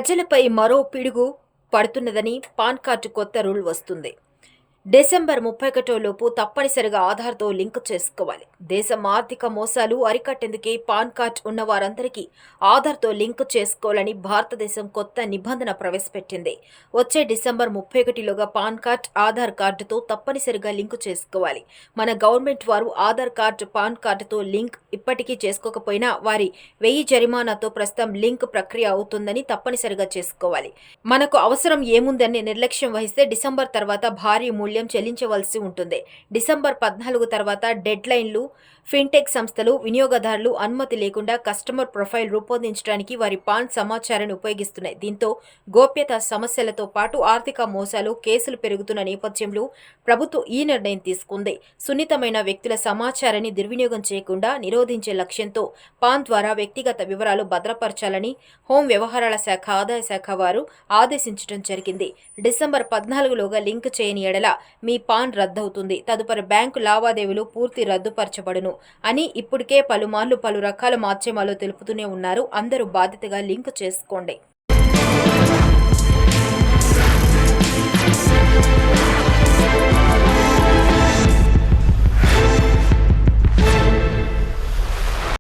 ప్రజలపై మరో పిడుగు పడుతున్నదని పాన్ కార్డు కొత్త రూల్ వస్తుంది. డిసెంబర్ 31 లోపు తప్పనిసరిగా ఆధార్తో లింక్ చేసుకోవాలి. దేశం ఆర్థిక మోసాలు అరికట్టేందుకే పాన్ కార్డ్ ఉన్న వారందరికీ ఆధార్తో లింక్ చేసుకోవాలని భారతదేశం కొత్త నిబంధన ప్రవేశపెట్టింది. వచ్చే డిసెంబర్ 31లోగా పాన్ కార్డ్ ఆధార్ కార్డుతో తప్పనిసరిగా లింక్ చేసుకోవాలి. మన గవర్నమెంట్ వారు ఆధార్ కార్డు పాన్ కార్డుతో లింక్ ఇప్పటికీ చేసుకోకపోయినా వారి 1000 జరిమానాతో ప్రస్తుతం లింక్ ప్రక్రియ అవుతుందని తప్పనిసరిగా చేసుకోవాలి. మనకు అవసరం ఏముందని నిర్లక్ష్యం వహిస్తే డిసెంబర్ తర్వాత భారీ మూల్యం చెల్లించవలసి ఉంటుంది. డిసెంబర్ 14 తర్వాత డెడ్ లైన్లు. ఫిన్టెక్ సంస్థలు వినియోగదారులు అనుమతి లేకుండా కస్టమర్ ప్రొఫైల్ రూపొందించడానికి వారి పాన్ సమాచారాన్ని ఉపయోగిస్తున్నాయి. దీంతో గోప్యతా సమస్యలతో పాటు ఆర్థిక మోసాలు కేసులు పెరుగుతున్న నేపథ్యంలో ప్రభుత్వం ఈ నిర్ణయం తీసుకుంది. సున్నితమైన వ్యక్తుల సమాచారాన్ని దుర్వినియోగం చేయకుండా నిరోధించే లక్ష్యంతో పాన్ ద్వారా వ్యక్తిగత వివరాలు భద్రపరచాలని హోం వ్యవహారాల శాఖ ఆదాయ శాఖ వారు ఆదేశించడం జరిగింది. డిసెంబర్ 14లోగా లింక్ చేయని ఎడల మీ పాన్ రద్దవుతుంది. తదుపరి బ్యాంకు లావాదేవీలు పూర్తి రద్దుపరచబడును అని ఇప్పటికే పలుమార్లు పలు రకాల మాధ్యమాల్లో తెలుపుతూనే ఉన్నారు. అందరూ బాధ్యతగా లింక్ చేసుకోండి.